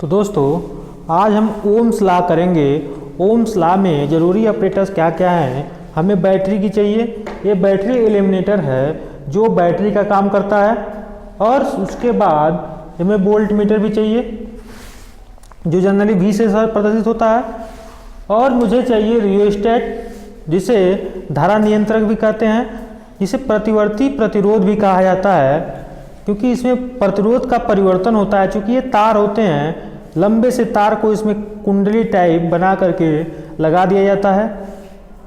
तो दोस्तों आज हम ओम्स लॉ करेंगे। ओम्स लॉ में ज़रूरी ऑपरेटर्स क्या क्या हैं। हमें बैटरी की चाहिए, ये बैटरी एलिमिनेटर है जो बैटरी का काम करता है। और उसके बाद हमें वोल्ट मीटर भी चाहिए जो जनरली V से प्रदर्शित होता है। और मुझे चाहिए रियोस्टेट जिसे धारा नियंत्रक भी कहते हैं, जिसे प्रतिवर्ती प्रतिरोध भी कहा जाता है क्योंकि इसमें प्रतिरोध का परिवर्तन होता है। चूँकि ये तार होते हैं, लंबे से तार को इसमें कुंडली टाइप बना करके लगा दिया जाता है।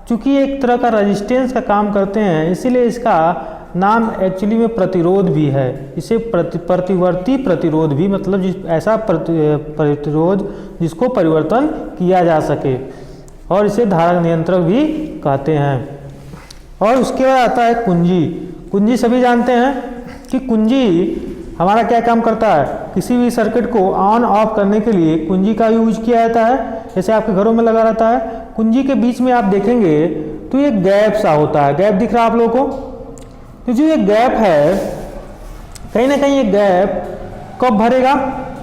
चूँकि एक तरह का रेजिस्टेंस का काम करते हैं इसीलिए इसका नाम एक्चुअली में प्रतिरोध भी है। इसे प्रतिवर्ती प्रतिरोध भी मतलब ऐसा प्रतिरोध जिसको परिवर्तन किया जा सके, और इसे धारा नियंत्रक भी कहते हैं। और उसके बाद आता है कुंजी। कुंजी सभी जानते हैं कि कुंजी हमारा क्या काम करता है। किसी भी सर्किट को ऑन ऑफ करने के लिए कुंजी का यूज किया जाता है, जैसे आपके घरों में लगा रहता है। कुंजी के बीच में आप देखेंगे तो ये गैप सा होता है। गैप दिख रहा है आप लोगों को? तो जो ये गैप है, कहीं ना कहीं ये गैप कब भरेगा?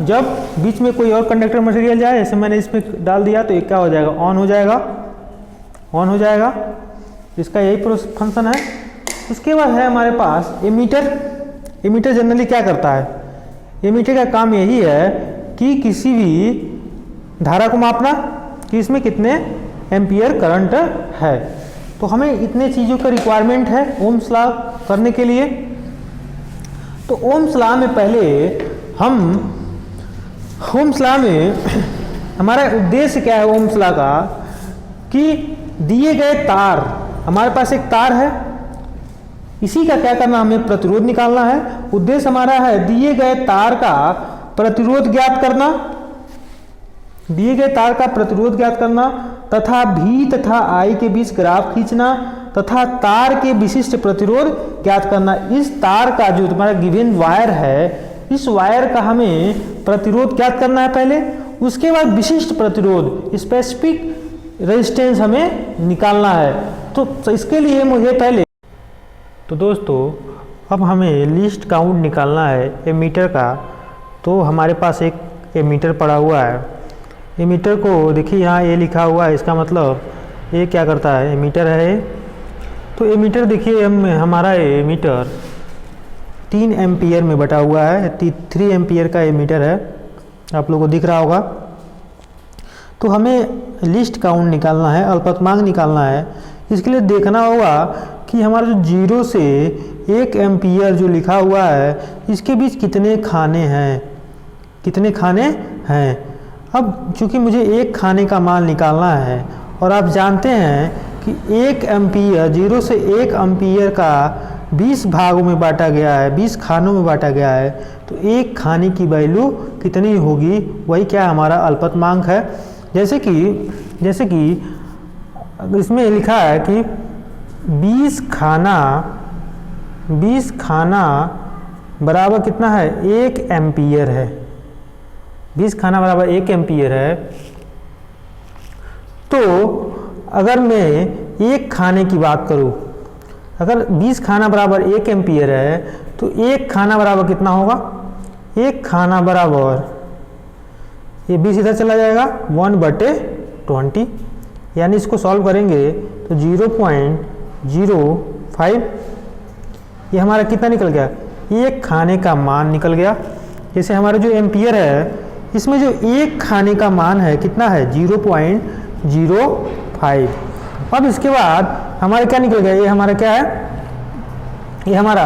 जब बीच में कोई और कंडक्टर मटेरियल जाए, जैसे मैंने इसमें डाल दिया तो ये क्या हो जाएगा? ऑन हो जाएगा। ऑन हो जाएगा, इसका यही फंक्शन है। उसके बाद है हमारे पास एमीटर। एमीटर जनरली क्या करता है? एमीटर का काम यही है कि किसी भी धारा को मापना कि इसमें कितने एम्पियर करंट है। तो हमें इतने चीज़ों का रिक्वायरमेंट है ओम्स लॉ करने के लिए। तो ओम्स लॉ में पहले हम ओम्स लॉ में हमारा उद्देश्य क्या है ओम्स लॉ का, कि दिए गए तार, हमारे पास एक तार है, इसी का क्या करना, हमें प्रतिरोध निकालना है। उद्देश्य हमारा है दिए गए तार का प्रतिरोध ज्ञात करना, दिए गए तार का प्रतिरोध ज्ञात करना तथा V तथा I के बीच ग्राफ खींचना तथा तार के विशिष्ट प्रतिरोध ज्ञात करना। इस तार का जो तुम्हारा गिवन वायर है, इस वायर का हमें प्रतिरोध ज्ञात करना है पहले। उसके बाद विशिष्ट प्रतिरोध, स्पेसिफिक रेजिस्टेंस हमें निकालना है। तो इसके लिए मुझे पहले, तो दोस्तों अब हमें लीस्ट काउंट निकालना है एमीटर का। तो हमारे पास एक एमीटर पड़ा हुआ है। एमीटर को देखिए यहाँ ये लिखा हुआ है, इसका मतलब ये क्या करता है? एमीटर है। तो एमीटर देखिए हमारा एमीटर 3 एम्पियर में बटा हुआ है। 3 एम्पियर का एमीटर है, आप लोगों को दिख रहा होगा। तो हमें लिस्ट काउंट निकालना है, अल्पतमांक निकालना है। इसके लिए देखना होगा कि हमारा जो 0 से 1 एम्पियर जो लिखा हुआ है, इसके बीच कितने खाने हैं, कितने खाने हैं। अब चूंकि मुझे एक खाने का मान निकालना है, और आप जानते हैं कि 1 एम्पियर 0 से 1 एम्पियर का 20 भागों में बांटा गया है, 20 खानों में बांटा गया है। तो एक खाने की वैल्यू कितनी होगी, वही क्या हमारा अल्पतमांक है। जैसे कि इसमें लिखा है कि 20 खाना बराबर कितना है? 1 एम्पियर है। 20 खाना बराबर 1 एम्पियर है। तो अगर मैं एक खाने की बात करूं, अगर 20 खाना बराबर 1 एम्पियर है तो एक खाना बराबर कितना होगा? एक खाना बराबर, ये 20 इधर चला जाएगा, 1/20, यानी इसको सॉल्व करेंगे तो 0.05 ये हमारा कितना निकल गया? एक खाने का मान निकल गया। जैसे हमारा जो एम्पियर है, इसमें जो एक खाने का मान है कितना है? 0.05। अब इसके बाद हमारा क्या निकल गया? ये हमारा क्या है? ये हमारा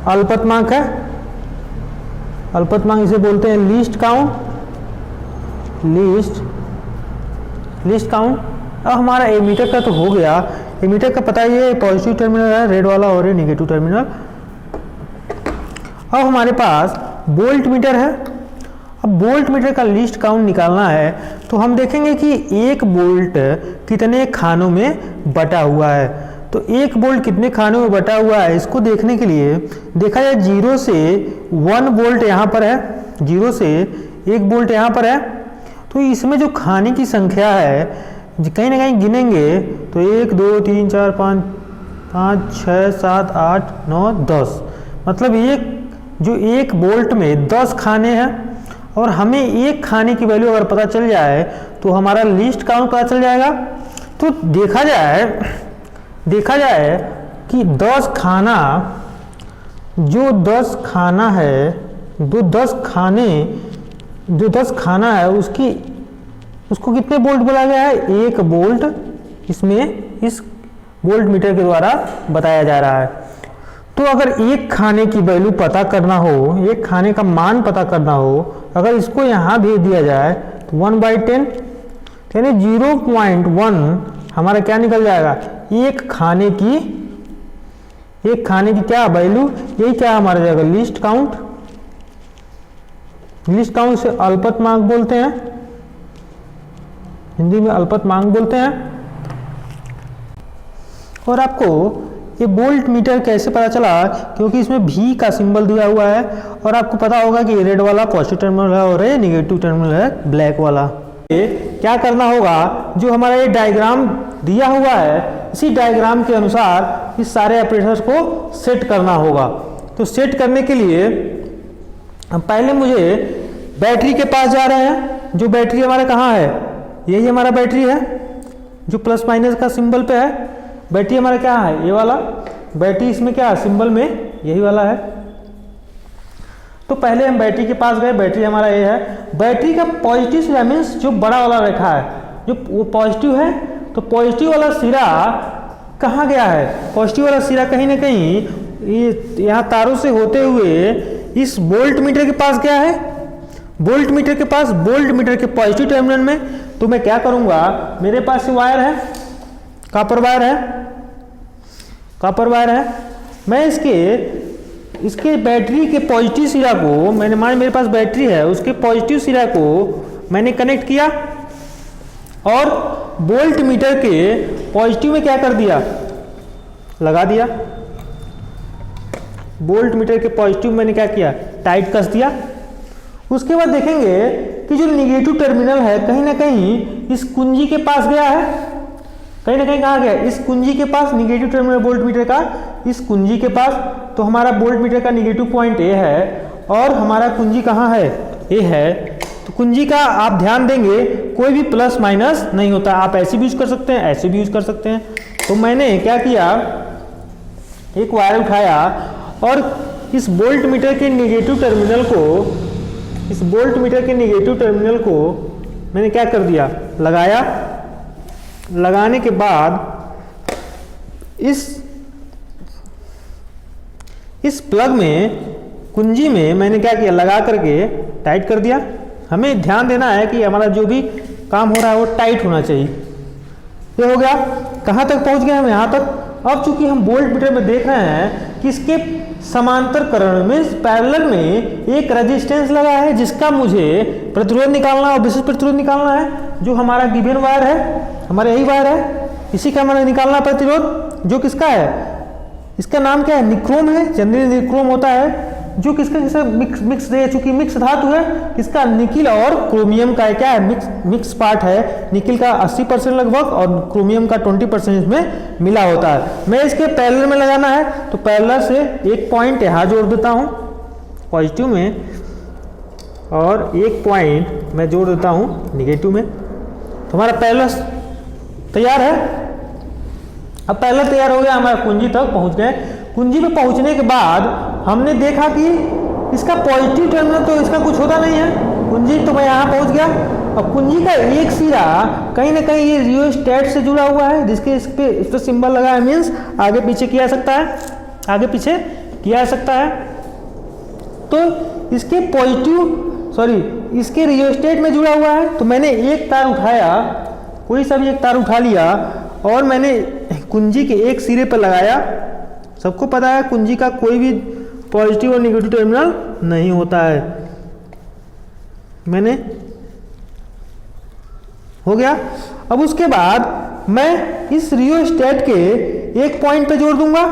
अल्पतमांक है। अल्पतमांक इसे बोलते हैं लीस्ट काउंट। Least count. अब हमारा एमीटर का तो हो गया। एमीटर का पता ही है, पॉजिटिव टर्मिनल है रेड वाला और ये नेगेटिव टर्मिनल। अब हमारे पास वोल्ट मीटर है। अब वोल्ट मीटर का लीस्ट काउंट निकालना है तो हम देखेंगे कि 1 वोल्ट कितने खानों में बटा हुआ है। तो 1 वोल्ट कितने खानों में बटा हुआ है, इसको देखने के लिए देखा जाए 0 से 1 वोल्ट यहाँ पर है, 0 से 1 वोल्ट यहाँ पर है। तो इसमें जो खाने की संख्या है, कहीं ना कहीं गिनेंगे तो 1 2 3 4 5 6 7 8 9 10, मतलब जो 1 वोल्ट में 10 खाने हैं। और हमें एक खाने की वैल्यू अगर पता चल जाए तो हमारा लिस्ट काउंट पता चल जाएगा। तो देखा जाए कि 10 खाना जो 10 खाना है जो 10 खाना है उसको कितने बोल्ट बोला गया है? 1 बोल्ट इसमें इस वोल्ट मीटर के द्वारा बताया जा रहा है। तो अगर एक खाने की वैल्यू पता करना हो, एक खाने का मान पता करना हो, अगर इसको यहाँ भेज दिया जाए तो 1/10 यानी 0.1 हमारा क्या निकल जाएगा? एक खाने की क्या वैल्यू, यही क्या हमारा जाएगा? List count. लिस्ट काउंट से अल्पतमांक बोलते हैं, हिंदी में अल्पतमांक बोलते हैं। और आपको ये वोल्ट मीटर कैसे पता चला? क्योंकि इसमें V का सिंबल दिया हुआ है और आपको पता होगा कि रेड वाला पॉजिटिव टर्मिनल है और ये निगेटिव टर्मिनल है ब्लैक वाला। क्या करना होगा? जो हमारा ये डायग्राम दिया हुआ है इसी डायग्राम के अनुसार इस सारे ऑपरेटर्स को सेट करना होगा। तो सेट करने के लिए पहले मुझे बैटरी के पास जा रहे हैं। जो बैटरी हमारा कहाँ है? यही हमारा बैटरी है जो प्लस माइनस का सिंबल पे है। बैटरी हमारा क्या है? ये वाला बैटरी। इसमें क्या सिंबल में यही वाला है। तो पहले हम बैटरी के पास गए, बैटरी हमारा ये है। बैटरी का पॉजिटिव सिरा मीन्स जो बड़ा वाला रेखा है जो वो पॉजिटिव है, तो पॉजिटिव वाला सिरा कहाँ गया है? पॉजिटिव वाला सिरा कहीं ना कहीं ये यहाँ तारों से होते हुए इस वोल्ट मीटर के पास गया है। वोल्ट मीटर के पास, वोल्ट मीटर के पॉजिटिव टर्मिनल में। तो मैं क्या करूँगा, मेरे पास वायर है, कॉपर वायर है। मैं इसके बैटरी के पॉजिटिव सिरा को, मैंने मान मेरे पास बैटरी है, उसके पॉजिटिव सिरा को मैंने कनेक्ट किया और वोल्ट मीटर के पॉजिटिव में क्या कर दिया? लगा दिया। वोल्ट मीटर के पॉजिटिव मैंने क्या किया? टाइट कस दिया। उसके बाद देखेंगे कि जो निगेटिव टर्मिनल है कहीं ना कहीं इस कुंजी के पास गया है। कहीं ना कहीं कहाँ गया? इस कुंजी के पास। निगेटिव टर्मिनल वोल्ट मीटर का इस कुंजी के पास। तो हमारा वोल्ट मीटर का निगेटिव पॉइंट ए है और हमारा कुंजी कहाँ है? ए है। तो कुंजी का आप ध्यान देंगे कोई भी प्लस माइनस नहीं होता। आप ऐसे भी यूज कर सकते हैं, ऐसे भी यूज कर सकते हैं। तो मैंने क्या किया, एक वायर उठाया और इस वोल्ट मीटर के निगेटिव टर्मिनल को मैंने क्या कर दिया? लगाया। लगाने के बाद इस प्लग में, कुंजी में मैंने क्या किया? लगा करके टाइट कर दिया। हमें ध्यान देना है कि हमारा जो भी काम हो रहा है वो टाइट होना चाहिए। ये हो गया। कहाँ तक पहुँच गए हम? यहाँ तक। अब चूंकि हम वोल्ट मीटर में देख रहे हैं कि इसके समांतरकरण में, पैरेलल में एक रेजिस्टेंस लगा है जिसका मुझे प्रतिरोध निकालना और विशिष्ट प्रतिरोध निकालना है। जो हमारा गिवन वायर है, हमारा यही वायर है, इसी का हमारा निकालना प्रतिरोध। जो किसका है? इसका नाम क्या है? निक्रोम है। जनरली निक्रोम होता है जो किसका मिक्स है, चूंकि मिक्स धातु है। किसका? निकिल और क्रोमियम का क्या है? मिक्स पार्ट है। निकिल का 80% लगभग और क्रोमियम का 20% इसमें मिला होता है। मैं इसके पैरेलल में लगाना है तो पैरेलल से एक पॉइंट यहाँ जोड़ देता हूँ पॉजिटिव में और एक पॉइंट मैं जोड़ देता हूँ निगेटिव में। तो हमारा पैरेलल तैयार है। अब पैरेलल तैयार हो गया, हमारा कुंजी तक पहुँच गए। कुंजी पे पहुंचने के बाद हमने देखा कि इसका पॉजिटिव टर्मिनल तो इसका कुछ होता नहीं है। कुंजी तो मैं यहाँ पहुंच गया। अब कुंजी का एक सिरा कहीं ना कहीं ये रियोस्टेट से जुड़ा हुआ है, जिसके इस पे सिंबल लगा है, मीन्स आगे पीछे किया जा सकता है। तो इसके इसके रियोस्टेट में जुड़ा हुआ है। तो मैंने एक तार उठाया, कोई सा भी एक तार उठा लिया और मैंने कुंजी के एक सिरे पर लगाया। सबको पता है कुंजी का कोई भी पॉजिटिव और नेगेटिव टर्मिनल नहीं होता है। मैंने हो गया। अब उसके बाद मैं इस रियोस्टेट के एक पॉइंट पे जोड़ दूंगा।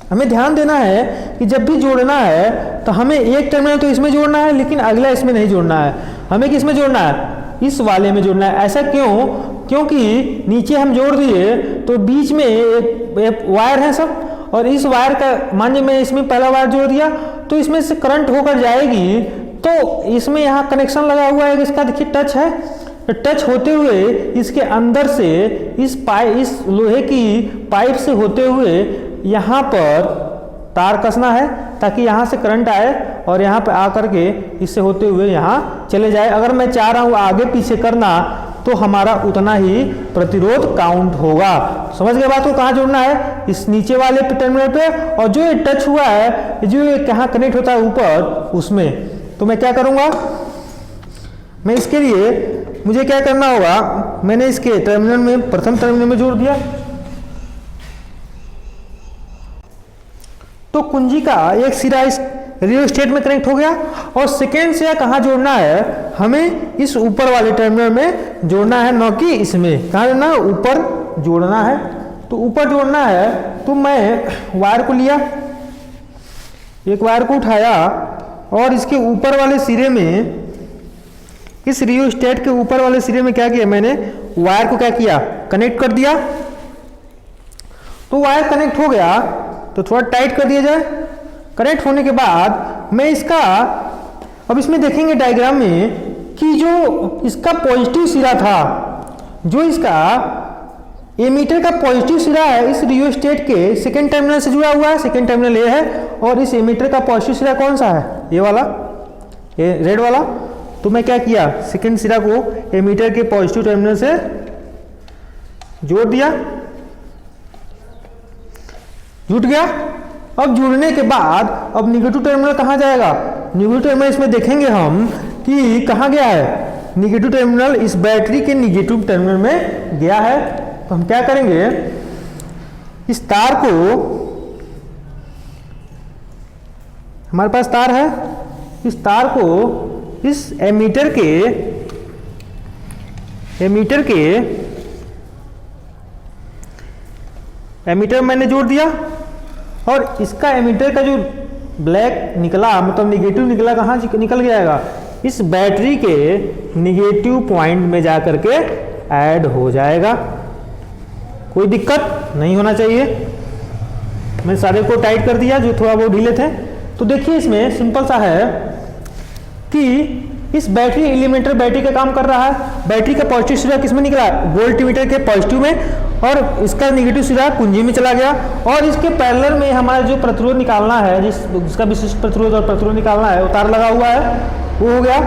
हमें ध्यान देना है कि जब भी जोड़ना है तो हमें एक टर्मिनल तो इसमें जोड़ना है, लेकिन अगला इसमें नहीं जोड़ना है। हमें किस में जोड़ना है? इस वाले में जोड़ना है। ऐसा क्यों? क्योंकि नीचे हम जोड़ दिए तो बीच में एक वायर है सब, और इस वायर का मान लीजिए मैं इसमें पहला वायर जोड़ दिया तो इसमें से करंट होकर जाएगी तो इसमें यहाँ कनेक्शन लगा हुआ है, इसका देखिए टच है, तो टच होते हुए इसके अंदर से इस लोहे की पाइप से होते हुए यहाँ पर तार कसना है ताकि यहाँ से करंट आए और यहाँ पे आकर के इससे होते हुए यहाँ चले जाए। अगर मैं चाह रहा हूँ आगे पीछे करना तो हमारा उतना ही प्रतिरोध काउंट होगा। समझ गए बात को? कहाँ जोड़ना है? इस नीचे वाले टर्मिनल पे, और जो ये टच हुआ है, जो ये कहाँ कनेक्ट होता है ऊपर, उसमें। तो मैं क्या करूँगा, मैं इसके लिए मुझे क्या करना होगा, मैंने इसके टर्मिनल में प्रथम टर्मिनल में जोड़ दिया, तो कुंजी का एक सिरा इस रियोस्टेट में कनेक्ट हो गया, और सेकेंड सिरा कहाँ जोड़ना है, हमें इस ऊपर वाले टर्मिनल में जोड़ना है, न कि इसमें। कहाँ जोड़ना है? ऊपर जोड़ना है। तो ऊपर जोड़ना है तो मैं वायर को लिया, एक वायर को उठाया और इसके ऊपर वाले सिरे में, इस रियोस्टेट के ऊपर वाले सिरे में क्या किया, मैंने वायर को क्या किया, कनेक्ट कर दिया। तो वायर कनेक्ट हो गया तो थोड़ा टाइट कर दिया जाए। कनेक्ट होने के बाद मैं इसका, अब इसमें देखेंगे डायग्राम में कि जो इसका पॉजिटिव सिरा था, जो इसका एमीटर का पॉजिटिव सिरा है, इस रियोस्टेट के सेकेंड टर्मिनल से जुड़ा हुआ है, सेकेंड टर्मिनल ये है, और इस एमीटर का पॉजिटिव सिरा कौन सा है, ये वाला, ये रेड वाला। तो मैं क्या किया, सेकेंड सिरा को एमीटर के पॉजिटिव टर्मिनल से जोड़ दिया, जुट गया। अब जुड़ने के बाद अब निगेटिव टर्मिनल कहाँ जाएगा, निगेटिव टर्मिनल इसमें देखेंगे हम कि कहाँ गया है, निगेटिव टर्मिनल इस बैटरी के निगेटिव टर्मिनल में गया है। तो हम क्या करेंगे, इस तार को, हमारे पास तार है, इस तार को इस एमीटर मैंने जोड़ दिया, और इसका एमीटर का जो ब्लैक निकला, मतलब निगेटिव निकला, कहाँ निकल जाएगा, इस बैटरी के निगेटिव पॉइंट में जाकर के ऐड हो जाएगा। कोई दिक्कत नहीं होना चाहिए। मैं सारे को टाइट कर दिया जो थोड़ा बहुत ढीले थे। तो देखिए इसमें सिंपल सा है कि इस बैटरी एलिमेंटर बैटरी का काम कर रहा है। बैटरी का पॉजिटिव सिरा किस में निकला, वोल्टमीटर के पॉजिटिव में, और इसका निगेटिव सिरा कुंजी में चला गया। और इसके पैरेलल में हमारा जो प्रतिरोध निकालना है, जिसका विशिष्ट प्रतिरोध और प्रतिरोध निकालना है, वो तार लगा हुआ है, वो हो गया,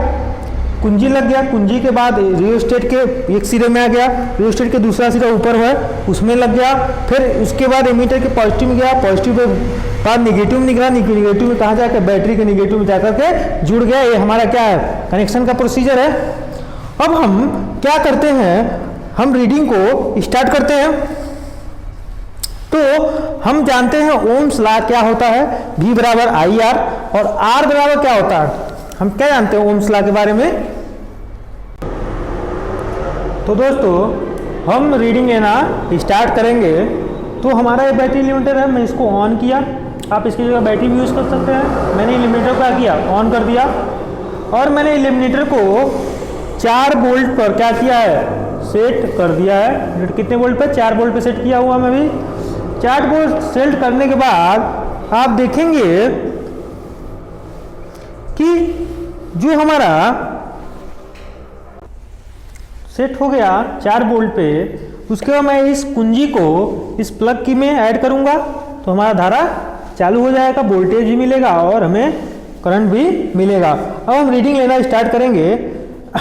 कुंजी लग गया। कुंजी के बाद रियोस्टेट के एक सिरे में आ गया, रियोस्टेट के दूसरा सिरा ऊपर है उसमें लग गया, फिर उसके बाद एमीटर के पॉजिटिव में गया, पॉजिटिव के बाद निगेटिव में निकला, निगेटिव में कहाँ जाकर, बैटरी के निगेटिव में जाकर के जुड़ गया। ये हमारा क्या है, कनेक्शन का प्रोसीजर है। अब हम क्या करते हैं, हम रीडिंग को स्टार्ट करते हैं। तो हम जानते हैं ओम्स लॉ क्या होता है, V बराबर IR, और R बराबर क्या होता है, हम क्या जानते हैं ओम्स लॉ के बारे में। तो दोस्तों हम रीडिंग लेना स्टार्ट करेंगे। तो हमारा ये बैटरी लिमिटर है, मैं इसको ऑन किया, आप इसकी जगह बैटरी भी यूज़ कर सकते हैं। मैंने एलिमिनेटर को क्या किया, ऑन कर दिया, और मैंने एलिमिनेटर को 4 वोल्ट पर क्या किया है, सेट कर दिया है। कितने वोल्ट पे, 4 वोल्ट पे सेट किया हुआ मैं भी। 4 वोल्ट सेट करने के बाद आप देखेंगे कि जो हमारा सेट हो गया 4 वोल्ट पे, उसके बाद मैं इस कुंजी को इस प्लग की में ऐड करूंगा, तो हमारा धारा चालू हो जाएगा, वोल्टेज भी मिलेगा और हमें करंट भी मिलेगा। अब हम रीडिंग लेना स्टार्ट करेंगे।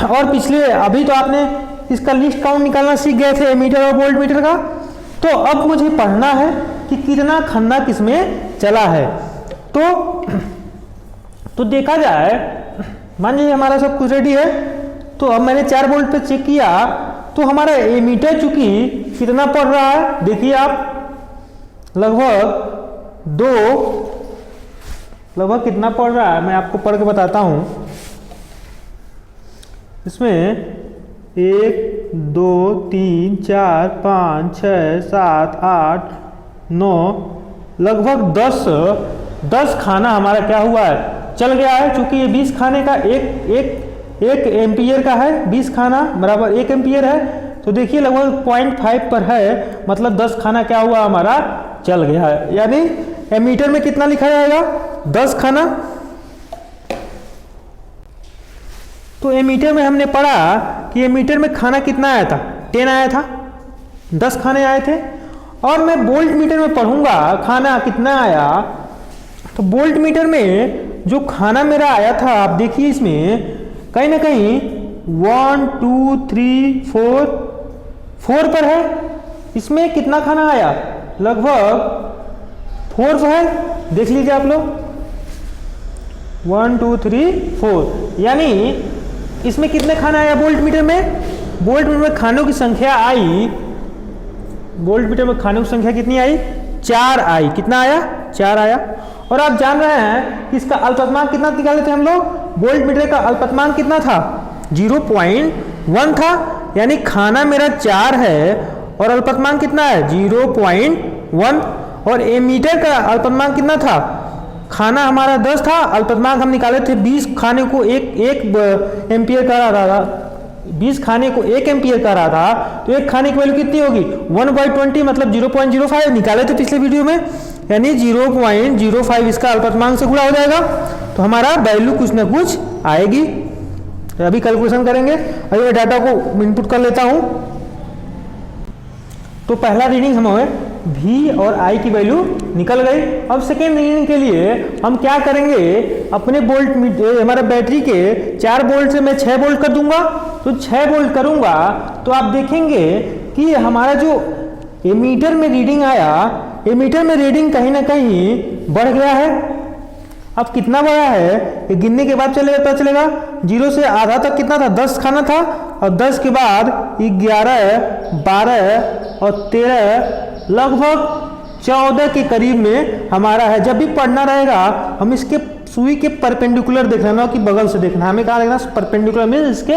और पिछले अभी तो आपने इसका लिस्ट काउंट निकालना सीख गए थे एमीटर और वोल्ट मीटर का, तो अब मुझे पढ़ना है कि कितना खन्ना किसमें चला है। तो देखा जाए, मान लीजिए हमारा सब कुछ रेडी है, तो अब मैंने 4 वोल्ट पे चेक किया, तो हमारा एमीटर चूंकि कितना पढ़ रहा है, देखिए आप लगभग कितना पढ़ रहा है, मैं आपको पढ़ के बताता हूँ। इसमें 1 2 3 4 5 6 7 8 9 लगभग 10 खाना हमारा क्या हुआ है, चल गया है। चूंकि ये 20 खाने का एक एम्पियर का है, 20 खाना बराबर 1 एम्पियर है, तो देखिए लगभग 0.5 पर है, मतलब 10 खाना क्या हुआ हमारा, चल गया है। यानी एमीटर में कितना लिखा जाएगा, 10 खाना। तो एमीटर में हमने पढ़ा कि एमीटर में खाना कितना आया था, 10 आया था, 10 खाने आए थे। और मैं वोल्ट मीटर में पढ़ूंगा खाना कितना आया। तो वोल्ट मीटर में जो खाना मेरा आया था, आप देखिए इसमें कहीं ना कहीं 1 2 3 4 पर है। इसमें कितना खाना आया, लगभग 4 है, देख लीजिए आप लोग 1 2 3 4, यानी इसमें कितने खाना आया वोल्ट मीटर में। वोल्ट मीटर में खानों की संख्या आई, वोल्ट मीटर में खानों की संख्या कितनी आई, 4 आई। कितना आया, 4 आया। और आप जान रहे हैं कि इसका अल्पतमांक कितना निकाले थे हम लोग, वोल्ट मीटर का अल्पतमांक कितना था, 0.1 था। यानी खाना मेरा 4 है और अल्पतमांक कितना है, 0.1। और एमीटर का अल्पतमांक कितना था, खाना हमारा 10 था, अल्पतमांक हम निकाले थे 20। खाने को एक एम्पियर का रहा था, 20 खाने को 1 एम्पियर का रहा था, तो एक खाने की वैल्यू कितनी होगी, 1/20 मतलब 0.05 निकाले थे पिछले वीडियो में। यानी 0.05 इसका अल्पतमांक से गुणा हो जाएगा, तो हमारा वैल्यू कुछ ना कुछ आएगी। तो अभी कैलकुलेशन करेंगे। अभी मैं डाटा को इनपुट कर लेता हूं। तो पहला रीडिंग हमें V और I की वैल्यू निकल गई। अब सेकेंड रीडिंग के लिए हम क्या करेंगे, अपने बोल्ट हमारा बैटरी के 4 वोल्ट से मैं 6 वोल्ट कर दूंगा। तो 6 वोल्ट करूंगा तो आप देखेंगे कि हमारा जो एमीटर में रीडिंग आया, एमीटर में रीडिंग कहीं ना कहीं बढ़ गया है। अब कितना बढ़ा है ये गिनने के बाद चलेगा, पता चलेगा। 0 से आधा तक कितना था, 10 खाना था, और 10 के बाद 11 12 और 13 लगभग 14 के करीब में हमारा है। जब भी पढ़ना रहेगा हम इसके सुई के परपेंडिकुलर देखना, ना कि बगल से देखना, हमें कहाँ देखना, परपेंडिकुलर में इसके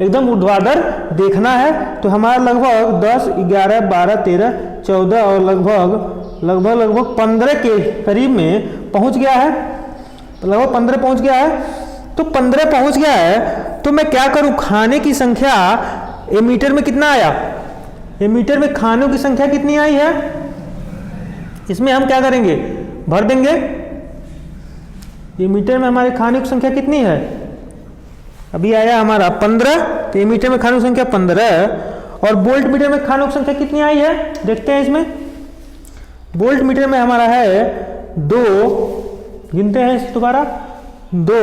एकदम ऊर्ध्वाधर देखना है। तो हमारा लगभग 10 11 12 13 14 और लगभग 15 के करीब में पहुंच गया है, लगभग 15 पहुंच गया है। तो 15 पहुंच गया है तो मैं क्या करूं, खाने की संख्या एमीटर में कितना आया, एमीटर में खानों की संख्या कितनी आई है, इसमें हम क्या करेंगे, भर देंगे। एमीटर में हमारे खाने की संख्या कितनी है, अभी आया हमारा 15, तो एमीटर में खानों की संख्या 15। और वोल्ट मीटर में खानों की संख्या कितनी आई है, देखते हैं इसमें। वोल्ट मीटर में हमारा है 2, गिनते हैं इस दोबारा, 2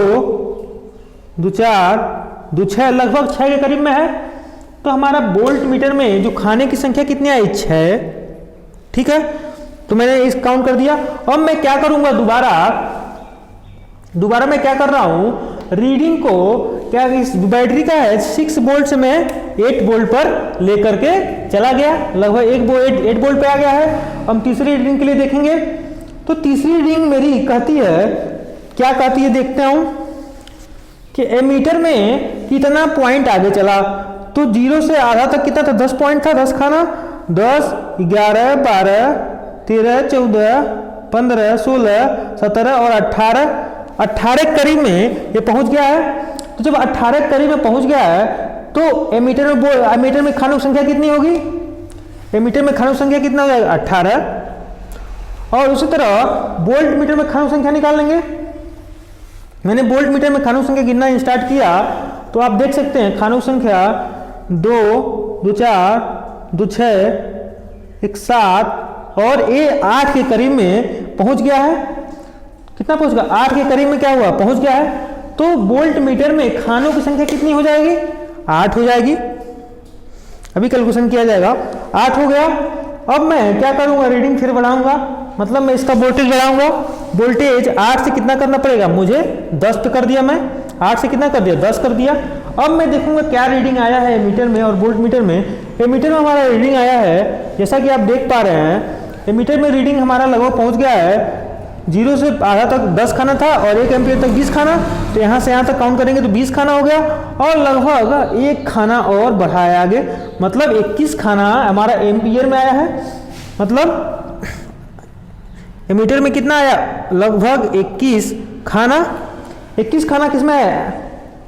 2 4 2 6, लगभग 6 के करीब में है। तो हमारा वोल्ट मीटर में जो खाने की संख्या कितनी आई, 6। ठीक है, तो मैंने इस काउंट कर दिया। अब मैं क्या करूंगा, दोबारा मैं क्या कर रहा हूं, रीडिंग को क्या इस बैटरी का है 6 वोल्ट से मैं 8 वोल्ट पर लेकर के चला गया, लगभग 8 वोल्ट पे आ गया है। हम तीसरी रीडिंग के लिए देखेंगे। तो तीसरी रीडिंग मेरी कहती है, क्या कहती है देखते हूं कि एमीटर में कितना पॉइंट आगे चला। तो 0 से आधा तक कितना था, 10 पॉइंट था, 10 खाना, 10 11 12 13 14 15 16 17 और 18 करीब में ये पहुंच गया है। तो जब 18 करीब में पहुंच गया है तो एमीटर में खानों की संख्या कितनी होगी, एमीटर में खानों की संख्या कितना हो जाएगा, 18। और उसी तरह वोल्ट मीटर में खानों की संख्या निकाल लेंगे। मैंने वोल्ट मीटर में खानों की संख्या गिनना स्टार्ट किया तो आप देख सकते हैं खानों की संख्या 2 2 4 2 6 1 7 और ये 8 के करीब में पहुंच गया है। कितना पहुंच गया, 8 के करीब में क्या हुआ, पहुंच गया है। तो वोल्ट मीटर में खानों की संख्या कितनी हो जाएगी, 8 हो जाएगी। अभी कैलकुलेशन किया जाएगा, 8 हो गया। अब मैं क्या करूंगा, रीडिंग फिर बढ़ाऊंगा, मतलब मैं इसका वोल्टेज बढ़ाऊंगा। वोल्टेज 8 से कितना करना पड़ेगा मुझे, 10 पे कर दिया मैं, 8 से कितना कर दिया, 10 कर दिया। अब मैं देखूंगा क्या रीडिंग आया है एमीटर में और वोल्ट मीटर में। एमीटर में हमारा रीडिंग आया है, जैसा कि आप देख पा रहे हैं, एमीटर में रीडिंग हमारा लगभग पहुंच गया है 0 से आधा तक 10 खाना था और 1 एम्पियर तक 20 खाना। तो यहाँ से यहाँ तक काउंट करेंगे तो 20 खाना हो गया और लगभग 1 खाना और बढ़ाया आगे, मतलब 21 खाना हमारा एम्पियर में आया है। मतलब एमीटर में कितना आया, लगभग 21 खाना। 21 खाना किस में आया है,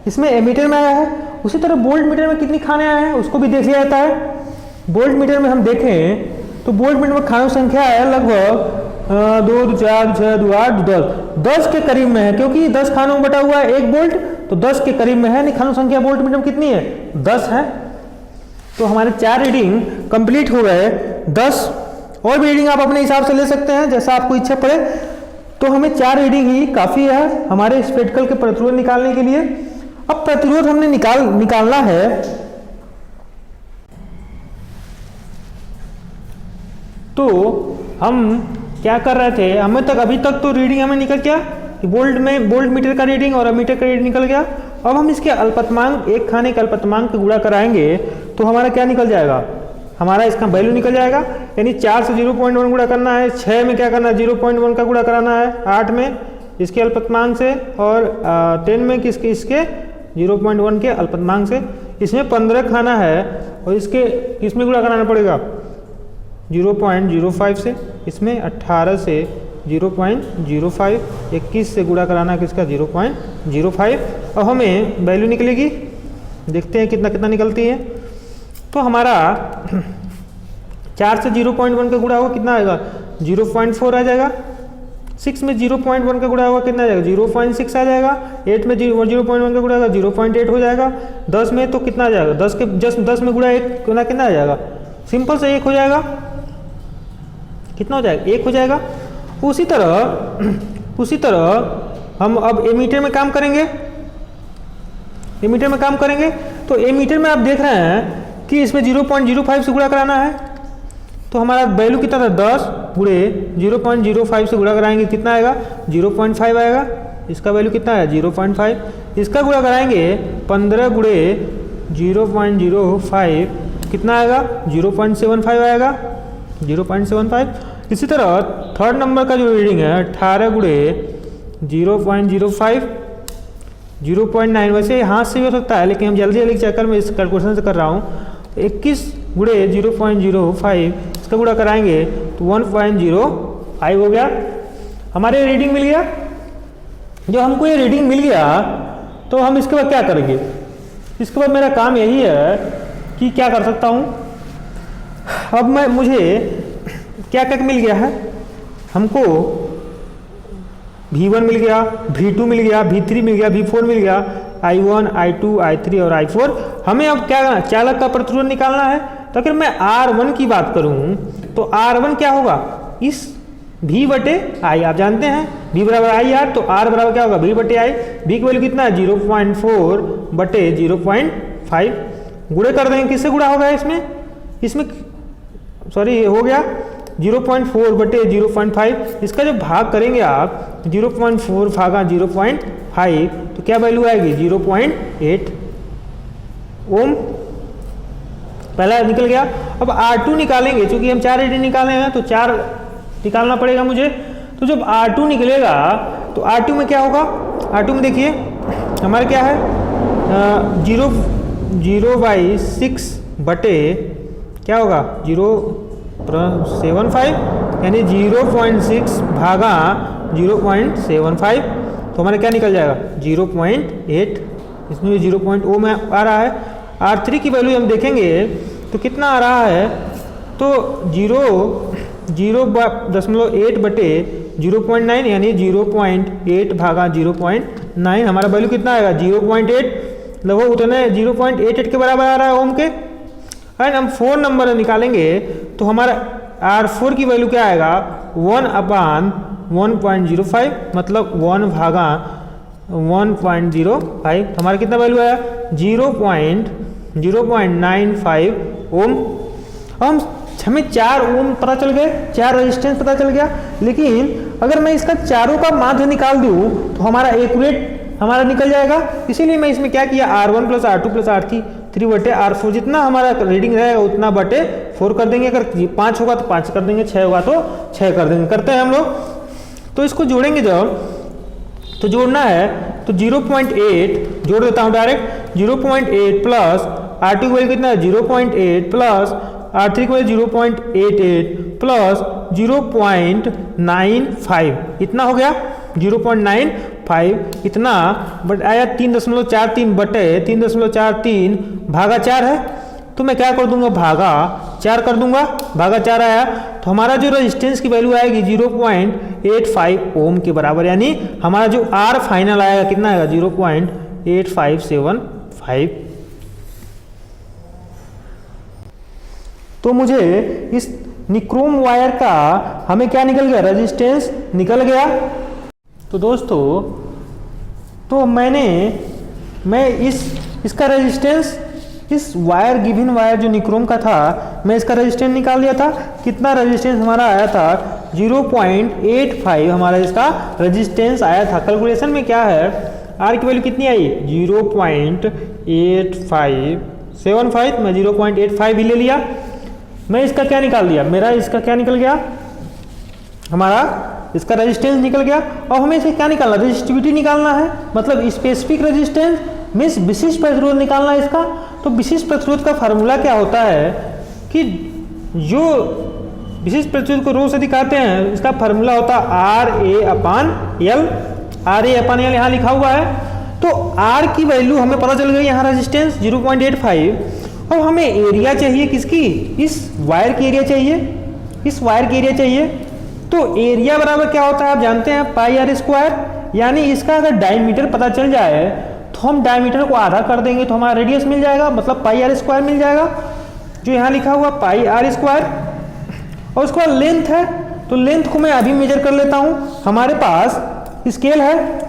इसमें एमीटर में आया है। उसी तरह वोल्ट मीटर में कितनी खाने आए हैं उसको भी देख लिया जाता है। वोल्ट मीटर में हम देखें तो वोल्ट मीटर में खानों की संख्या है लगभग 2 2 4 6 2 8 10 के करीब में है, क्योंकि 10 खानों में बटा हुआ है 1 वोल्ट। तो 10 के करीब में है, यानी अनुसंख्या वोल्ट मीटर में कितनी है, 10 है। तो हमारे 4 रीडिंग कंप्लीट हो गए। 10 और भी रीडिंग आप अपने हिसाब से ले सकते हैं जैसा आपको इच्छा पड़े। तो हमें 4 रीडिंग ही काफ़ी है हमारे स्पेक्ट्रल के प्रतिरोध निकालने के लिए। अब प्रतिरोध हमने निकालना है, तो हम क्या कर रहे थे, हमें तक अभी तक तो रीडिंग हमें निकल गया, वोल्ट मीटर का रीडिंग और अमीटर का रीडिंग निकल गया। अब हम इसके अल्पतमांक, एक खाने के अल्पतमांक का गुणा कराएंगे तो हमारा क्या निकल जाएगा, हमारा इसका वैल्यू निकल जाएगा। यानी 4 से 0.1 गुणा करना है, 6 में क्या करना है 0.1 का गुणा कराना है, 8 में इसके अल्पतमांक से, और 10 में इसके 0.1 के अल्पतमांक से। इसमें 15 खाना है और इसके किसमें गुणा कराना पड़ेगा 0.05 से, इसमें 18 से 0.05, 21 से गुणा कराना है किसका 0.05। अब हमें वैल्यू निकलेगी, देखते हैं कितना कितना निकलती है। तो हमारा 4 से 0.1 का गुणा होगा कितना आएगा 0.4 आ जाएगा। 6 में 0.1 का गुणा होगा कितना आ जाएगा 0.6 आ जाएगा। 8 में 0.1 का गुणा होगा 0.8 हो जाएगा। 10 में तो कितना आ जाएगा 10 में गुणा 1 गुना कितना आ जाएगा, सिंपल से 1 हो जाएगा। कितना हो जाएगा 1 हो जाएगा। उसी तरह हम अब एमीटर में काम करेंगे। एमीटर में काम करेंगे तो एमीटर में आप देख रहे हैं कि इसमें 0.05 से गुणा कराना है। तो हमारा वैल्यू कितना था 10 गुणे 0.05 से गुणा कराएंगे कितना आएगा 0.5 आएगा। इसका वैल्यू कितना है 0.5। इसका गुणा कराएंगे 15 गुणे 0.05 कितना आएगा 0.75 आएगा 0.75। इसी तरह थर्ड नंबर का जो रीडिंग है 18 गुणे 0.05 0.9, वैसे हाथ से भी हो सकता है लेकिन हम जल्दी जल्दी चक्कर में इस कैलकुलेशन से कर रहा हूँ। 21 गुणे 0.05 इसका गुणा कराएंगे तो 1.05 हो गया। हमारे रीडिंग मिल गया। जो हमको ये रीडिंग मिल गया तो हम इसके बाद क्या करेंगे, इसके बाद मेरा काम यही है कि क्या कर सकता हूँ। अब मुझे क्या क्या मिल गया है, हमको V1 मिल गया, V2 मिल गया, V3 मिल गया, V4 मिल गया, I1, I2, I3 और I4। हमें अब क्या करना, चालक का प्रतिरोध निकालना है। तो अगर मैं R1 की बात करूं तो R1 क्या होगा, इस V बटे I, आप जानते हैं V बराबर आई आर, तो R बराबर क्या होगा V बटे आई। V की वैल्यू कितना है 0.4 बटे 0.5। गुणे कर देंगे, किससे गुणा होगा इसमें सॉरी हो गया 0.4 बटे 0.5। इसका जो भाग करेंगे आप 0.4 भागा 0.5 तो क्या वैल्यू आएगी 0.8 ओम। पहला निकल गया। अब R2 निकालेंगे, क्योंकि हम 4 रीडिंग निकाले हैं तो 4 निकालना पड़ेगा मुझे। तो जब R2 निकलेगा तो R2 में क्या होगा, R2 में देखिए हमारा क्या है 0/6 बटे क्या होगा 0.75, यानी 0.6 भागा 0.75 तो हमारा क्या निकल जाएगा 0.8। इसमें भी 0.0 में आ रहा है। R3 की वैल्यू हम देखेंगे तो कितना आ रहा है, तो 0.8 बटे 0.9 यानी 0.8 भागा 0.9 हमारा वैल्यू कितना आएगा 0.8, लगभग उतने 0.88 के बराबर आ रहा है ओम के। एंड हम 4 नंबर निकालेंगे तो हमारा R4 की वैल्यू क्या आएगा 1/1.05, मतलब 1 भागा 1.05। हमारा कितना वैल्यू आया 0.95 ओम। हम हमें 4 ओम पता चल गए, 4 रेजिस्टेंस पता चल गया। लेकिन अगर मैं इसका चारों का माध्य निकाल दूं तो हमारा एक्यूरेट हमारा निकल जाएगा। इसीलिए मैं इसमें क्या किया R1 + R2 + R3 बटे R4, जितना हमारा रीडिंग रहेगा उतना बटे 4 कर देंगे। अगर 5 होगा तो 5 कर देंगे, 6 होगा तो 6 कर देंगे। करते हैं हम लोग। तो इसको जोड़ेंगे जब, तो जोड़ना है तो 0.8 जोड़ देता हूँ डायरेक्ट। 0.8 प्लस R2 की वैल्यू कितना है 0.8 प्लस R3 की वैल्यू 0.88 प्लस 0.95, इतना हो गया 0.95 इतना बट आया 3.43 बटे 3.43 भागा 4 है। तो मैं क्या कर दूंगा भागा 4 कर दूंगा, भागा 4 आया तो हमारा जो रेजिस्टेंस की वैल्यू आएगी 0.85 ओम के बराबर, यानी हमारा जो R फाइनल आएगा कितना आएगा 0.8575। तो मुझे इस निक्रोम वायर का हमें क्या निकल गया, रेजिस्टेंस निकल गया। तो दोस्तों तो मैं इसका रेजिस्टेंस, इस वायर गिवन वायर जो निक्रोम का था, मैं इसका रेजिस्टेंस निकाल लिया था। कितना रेजिस्टेंस हमारा आया था, 0.85 हमारा इसका रेजिस्टेंस आया था। कैलकुलेशन में क्या है, आर की वैल्यू कितनी आई, 0.8575, मैं 0.85 भी ले लिया। मैं इसका क्या निकाल दिया, मेरा इसका क्या निकल गया, हमारा इसका रेजिस्टेंस निकल गया। और हमें इसे क्या निकालना, रेजिस्टिविटी निकालना है, मतलब स्पेसिफिक रेजिस्टेंस मीन्स विशिष्ट प्रतिरोध निकालना है इसका। तो विशिष्ट प्रतिरोध का फार्मूला क्या होता है कि जो विशिष्ट प्रतिरोध को रो से दिखाते हैं, इसका फार्मूला होता है RA/L। RA/L यहाँ लिखा हुआ है। तो R की वैल्यू हमें पता चल गई, यहाँ रेजिस्टेंस 0.85। और हमें एरिया चाहिए किसकी, इस वायर की एरिया चाहिए, इस वायर की एरिया चाहिए। तो एरिया बराबर क्या होता है आप जानते हैं, πr²। यानी इसका अगर डायमीटर पता चल जाए तो हम डायमीटर को आधा कर देंगे तो हमारा रेडियस मिल जाएगा, मतलब πr² मिल जाएगा, जो यहाँ लिखा हुआ πr²। और उसके बाद लेंथ है, तो लेंथ को मैं अभी मेजर कर लेता हूँ। हमारे पास स्केल है,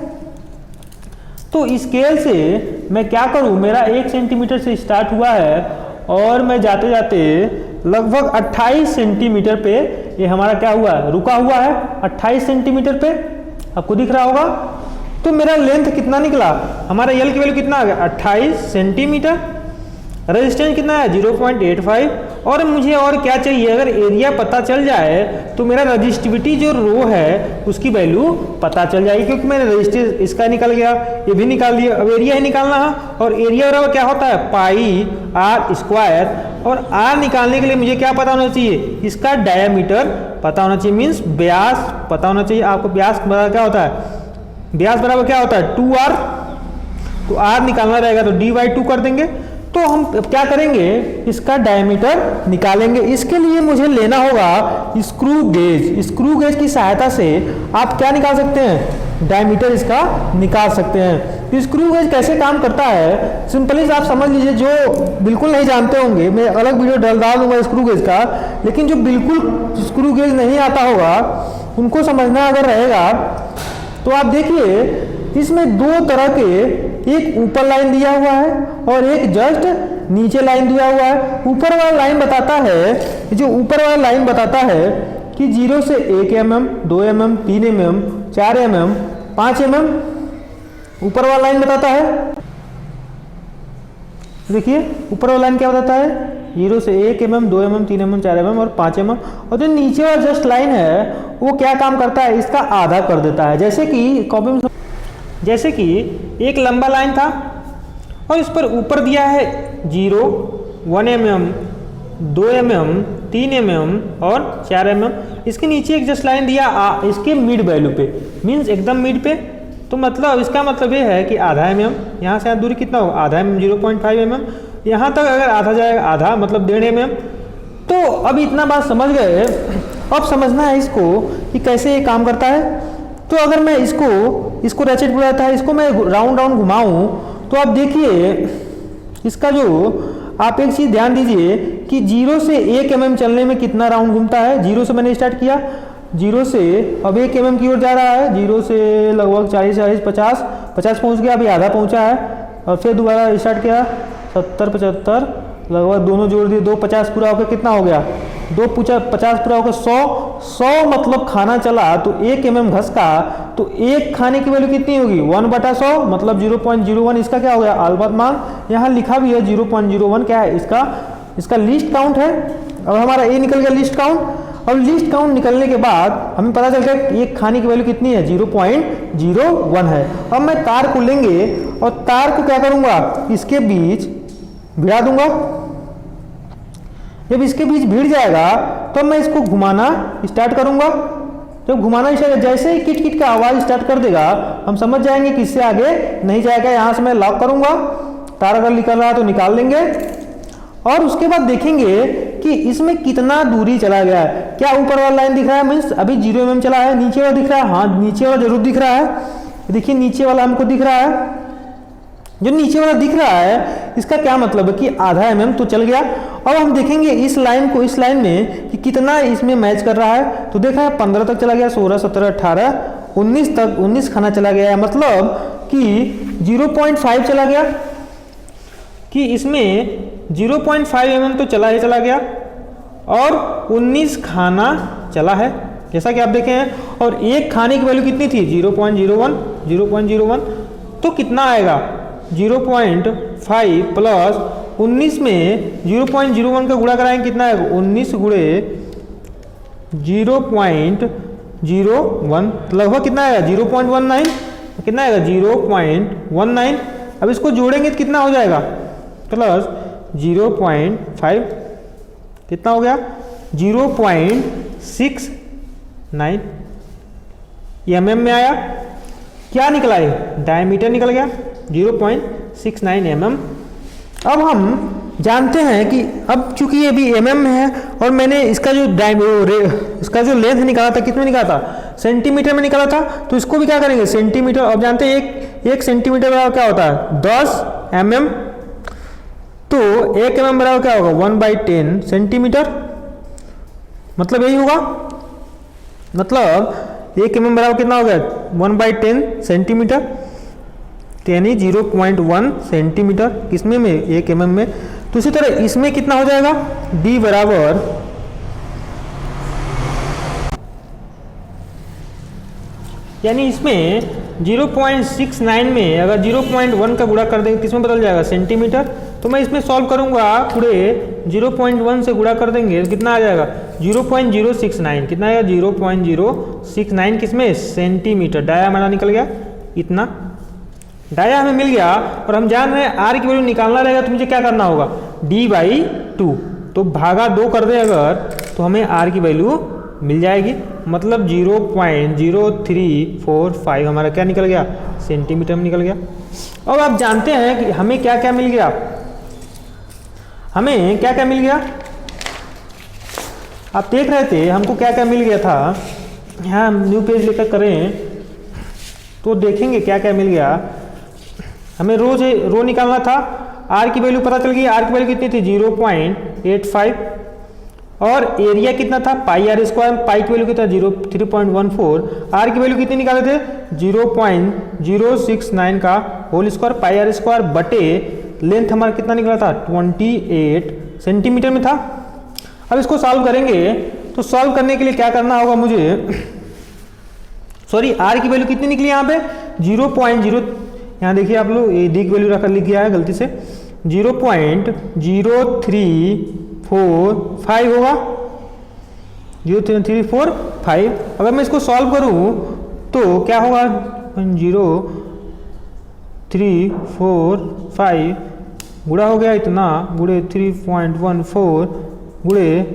तो स्केल से मैं क्या करूँ, मेरा 1 सेंटीमीटर से स्टार्ट हुआ है और मैं जाते जाते लगभग 28 सेंटीमीटर पे ये हमारा क्या हुआ है, रुका हुआ है 28 सेंटीमीटर पे, आपको दिख रहा होगा। तो मेरा लेंथ कितना निकला, हमारा एल की वैल्यू कितना आ गया, 28 सेंटीमीटर। रेजिस्टेंस कितना है, 0.85। और मुझे और क्या चाहिए, अगर एरिया पता चल जाए तो मेरा रजिस्टिविटी जो रो है उसकी वैल्यू पता चल जाएगी, क्योंकि मैंने रजिस्टेंस इसका निकल गया, ये भी निकाल दिया। अब एरिया ही निकालना है, और एरिया बराबर क्या होता है, πr²। और r निकालने के लिए मुझे क्या पता होना चाहिए, इसका डायमीटर पता होना चाहिए, मीन्स व्यास पता होना चाहिए आपको। व्यास बराबर क्या होता है, व्यास बराबर क्या होता है, 2r। तो r निकालना रहेगा तो d/2 कर देंगे। तो हम क्या करेंगे, इसका डायमीटर निकालेंगे। इसके लिए मुझे लेना होगा स्क्रू गेज। स्क्रू गेज की सहायता से आप क्या निकाल सकते हैं, डायमीटर इसका निकाल सकते हैं। तो स्क्रू गेज कैसे काम करता है, सिंपली आप समझ लीजिए। जो बिल्कुल नहीं जानते होंगे, मैं अलग वीडियो डाल दूंगा स्क्रू गेज का, लेकिन जो बिल्कुल स्क्रू गेज नहीं आता होगा उनको समझना अगर रहेगा तो आप देखिए, इसमें दो तरह के, एक ऊपर लाइन दिया हुआ है और एक जस्ट नीचे लाइन दिया हुआ है। ऊपर वाला लाइन बताता है, जो ऊपर वाला लाइन बताता है कि 0 से 1 mm, 2 mm, 3 mm, 4 mm, 5 mm ऊपर वाला लाइन बताता है। देखिए ऊपर वाला लाइन क्या बताता है, 0 से 1 mm, 2 mm, 3 mm, 4 mm और 5 mm। और जो नीचे वाला जस्ट लाइन है वो क्या काम करता है, इसका आधा कर देता है। जैसे कि कॉपी में, जैसे कि एक लंबा लाइन था और इस पर ऊपर दिया है 0, 1 mm, 2 mm, 3 mm और 4 mm। इसके नीचे एक जस्ट लाइन दिया इसके मिड वैल्यू पे, मीन्स एकदम मिड पे। तो मतलब इसका मतलब ये है कि आधा mm, यहाँ से दूरी कितना होगा, आधा mm, 0.5 mm। यहाँ तक अगर आधा जाएगा, आधा मतलब 1.5 mm। तो अब इतना बात समझ गए, अब समझना है इसको कि कैसे ये काम करता है। तो अगर मैं इसको रैचेट बुलाता है, इसको मैं राउंड घुमाऊं तो आप देखिए इसका जो, आप एक चीज़ ध्यान दीजिए कि 0 से 1 mm चलने में कितना राउंड घूमता है। 0 से मैंने स्टार्ट किया, 0 से अब 1 mm की ओर जा रहा है, 0 से लगभग 40, 50 पहुंच गया, अभी आधा पहुंचा है। और फिर दोबारा स्टार्ट किया, 70, 75, लगभग दोनों जोड़ दिए, 250 पूरा होकर कितना हो गया, 250 पूरा होकर 100 मतलब खाना चला तो 1 mm घसका, तो एक खाने की वैल्यू कितनी होगी, 1/100 मतलब 0.01। इसका क्या हो गया, अल्बत मान यहाँ लिखा भी है 0.01 क्या है, इसका लिस्ट काउंट है। अब हमारा ये निकल गया लिस्ट काउंट। और लिस्ट काउंट निकलने के बाद हमें पता चल गया एक खाने की वैल्यू कितनी है, 0.01 है। अब मैं तार को लेंगे और तार को क्या करूंगा, इसके बीच भिड़ा दूंगा। जब इसके बीच भिड़ जाएगा तो मैं इसको घुमाना स्टार्ट करूंगा। जब घुमाना स्टार्ट, जैसे ही किट किट का आवाज स्टार्ट कर देगा हम समझ जाएंगे कि इससे आगे नहीं जाएगा। यहाँ से मैं लॉक करूंगा, तार अगर निकल रहा है तो निकाल लेंगे और उसके बाद देखेंगे कि इसमें कितना दूरी चला गया है। क्या ऊपर वाला लाइन दिख रहा है, मीन्स अभी 0 mm चला है। नीचे वाला दिख रहा है, हाँ नीचे वाला जरूर दिख रहा है। देखिए नीचे वाला हमको दिख रहा है, जो नीचे वाला दिख रहा है इसका क्या मतलब है कि आधा mm तो चल गया। अब हम देखेंगे इस लाइन को, इस लाइन में कि कितना इसमें मैच कर रहा है। तो देखा है 15 तक चला गया, 16, 17, 18, 19 तक, 19 खाना चला गया है, मतलब कि 0.5 चला गया, कि इसमें 0.5 mm तो चला ही चला गया और 19 खाना चला है, जैसा कि आप देखे हैं। और एक खाने की वैल्यू कितनी थी? 0.01 तो कितना आएगा? 0.5 प्लस 19 में 0.01 का गुणा कराएंगे, कितना आएगा? 19 गुणे 0.01 लगभग कितना आएगा? 0.19। कितना आएगा? 0.19। अब इसको जोड़ेंगे तो कितना हो जाएगा? प्लस 0.5 कितना हो गया? 0.69 mm में आया। क्या निकला? है डायमीटर निकल गया 0.69 mm। अब हम जानते हैं कि अब चूंकि ये भी mm में है और मैंने इसका जो लेंथ निकाला था, कितने निकाला था? सेंटीमीटर में निकाला था। तो इसको भी क्या करेंगे? सेंटीमीटर। अब जानते हैं एक सेंटीमीटर बराबर क्या होता है? 10 mm। तो 1 mm बराबर क्या होगा? 1/10 सेंटीमीटर। मतलब यही होगा, मतलब 1 mm बराबर कितना हो गया? 1/10 सेंटीमीटर, यानी 0.1 सेंटीमीटर। किसमें में? 1 mm में। तो इसी तरह इसमें कितना हो जाएगा? d बराबर यानी इसमें 0.69 में अगर 0.1 का गुणा कर देंगे किसमें बदल जाएगा? सेंटीमीटर। तो मैं इसमें सॉल्व करूंगा, पूरे 0.1 से गुणा कर देंगे तो कितना आ जाएगा? 0.069। कितना आएगा? 0.069 किसमें? सेंटीमीटर। डाया हमारा निकल गया, इतना डाया हमें मिल गया। और हम जान रहे हैं आर की वैल्यू निकालना रहेगा तो मुझे क्या करना होगा? d/2। तो भागा 2 कर दे अगर तो हमें आर की वैल्यू मिल जाएगी, मतलब 0.0345 हमारा क्या निकल गया? सेंटीमीटर में निकल गया। अब आप जानते हैं कि हमें क्या क्या मिल गया? हमें क्या क्या मिल गया? आप देख रहे थे हमको क्या क्या मिल गया था। यहाँ हम न्यू पेज लेकर करें तो देखेंगे क्या क्या मिल गया। हमें रो निकालना था। आर की वैल्यू पता चल गई। आर की वैल्यू कितनी थी? 0.85। और एरिया कितना था? πr²। पाई की वैल्यू कितना? 3.14। आर की वैल्यू कितनी निकाले थे? 0.069 का होल स्क्वायर πr² बटे लेंथ हमारा कितना निकला था? 28 सेंटीमीटर में था। अब इसको सॉल्व करेंगे तो सॉल्व करने के लिए क्या करना होगा मुझे? सॉरी, आर की वैल्यू कितनी निकली यहाँ पे? 0.0, यहाँ देखिए आप लोग ये डी की वैल्यू रखकर लिख गया है गलती से, 0.0345 होगा, 0.345। अगर मैं इसको सॉल्व करूँ तो क्या होगा? 0.345 गुणा हो गया इतना, गुणे 3.14 गुणे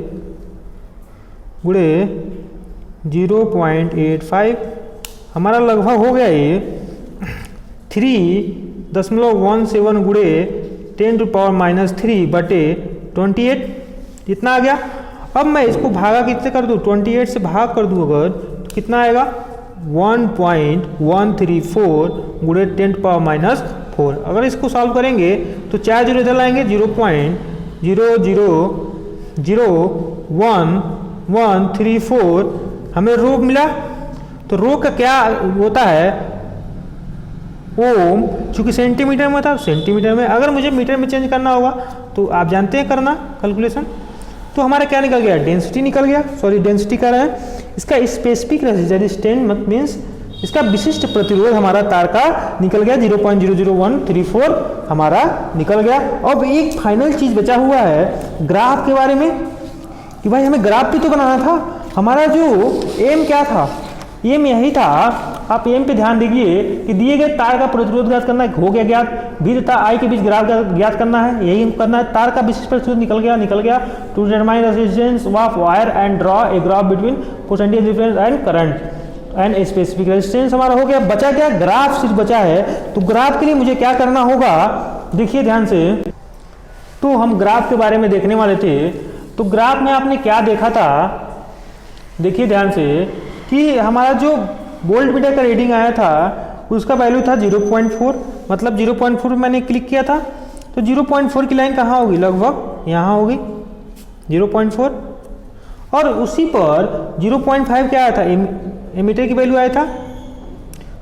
0.85 हमारा लगभग हो गया ये 3.17 गुणे 10⁻³ बटे 28 इतना आ गया। अब मैं इसको भागा कितने कर दूँ? 28 से भाग कर दूँ अगर तो कितना आएगा? 1.134 गुणे 10⁻⁴। अगर इसको सॉल्व करेंगे तो 4 जीरो इधर लाएंगे, 0.00134 हमें रो मिला। तो रो का क्या होता है? ओम, चूंकि सेंटीमीटर में था सेंटीमीटर में। अगर मुझे मीटर में चेंज करना होगा तो आप जानते हैं करना कैलकुलेशन। तो हमारा क्या निकल गया? डेंसिटी निकल गया। सॉरी, डेंसिटी कर रहे हैं। इसका स्पेसिफिक रेजिस्टेंस मीन्स इसका विशिष्ट प्रतिरोध हमारा तार का निकल गया, 0.00134 हमारा निकल गया। अब एक फाइनल चीज बचा हुआ है ग्राफ के बारे में कि भाई हमें ग्राफ भी तो बनाना था। हमारा जो एम क्या था? एम यही था, आप एम पे ध्यान दीजिए कि दिए गए तार का प्रतिरोध ज्ञात करना हो गया ज्ञात, बी तथा आई के बीच ग्राफ ज्ञात करना है, यही करना है। तार का विशिष्ट प्रतिरोध निकल गया। To determine resistance of wire and draw a graph between percentage difference and current and specific resistance हमारा हो गया। बचा क्या? ग्राफ सिर्फ बचा है। तो ग्राफ के लिए मुझे क्या करना होगा? देखिए ध्यान से। तो हम ग्राफ के बारे में देखने वाले थे। तो ग्राफ में आपने क्या देखा था? देखिए ध्यान से कि हमारा जो वोल्ट मीटर का रीडिंग आया था उसका वैल्यू था 0.4, मतलब 0.4 मैंने क्लिक किया था, तो 0.4 की लाइन कहाँ होगी, लगभग यहाँ होगी 0.4। और उसी पर 0.5 क्या आया था, एमीटर की वैल्यू आया था,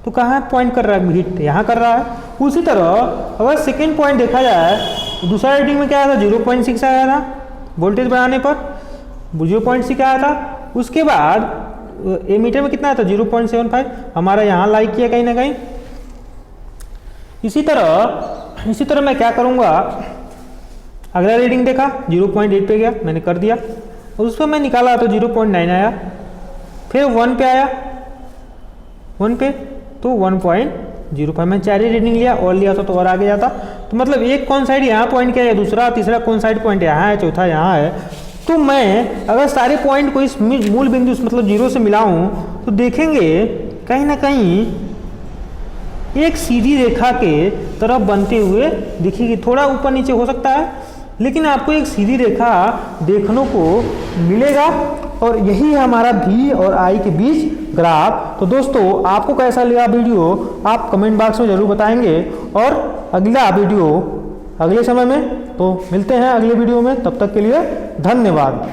तो कहाँ पॉइंट कर रहा है, हिट यहाँ कर रहा है। उसी तरह अगर सेकेंड पॉइंट देखा जाए, दूसरा रीडिंग में क्या आया था, 0.6 आया था वोल्टेज बढ़ाने पर, 0.6 आया था। उसके बाद एमीटर में कितना आया था, 0.75, हमारा यहाँ लाइक किया कहीं ना कहीं। इसी तरह मैं क्या करूँगा, अगला रीडिंग देखा 0.8 पे गया, मैंने कर दिया, और उस पर मैं निकाला तो 0.9 आया, फिर 1 पे आया, 1 पे तो 1.05। मैं 4 ही रीडिंग लिया, और लिया तो और आगे जाता। तो मतलब एक कौन साइड यहाँ पॉइंट किया है, दूसरा तीसरा कौन साइड पॉइंट यहाँ है, चौथा यहाँ है। तो मैं अगर सारे पॉइंट को इस मूल बिंदु मतलब 0 से मिलाऊं तो देखेंगे कहीं ना कहीं एक सीधी रेखा के तरफ बनते हुए दिखेगी। थोड़ा ऊपर नीचे हो सकता है, लेकिन आपको एक सीधी रेखा देखने को मिलेगा, और यही है हमारा V और I के बीच ग्राफ। तो दोस्तों आपको कैसा लगा वीडियो, आप कमेंट बॉक्स में ज़रूर बताएंगे, और अगला वीडियो अगले समय में, तो मिलते हैं अगले वीडियो में, तब तक के लिए धन्यवाद।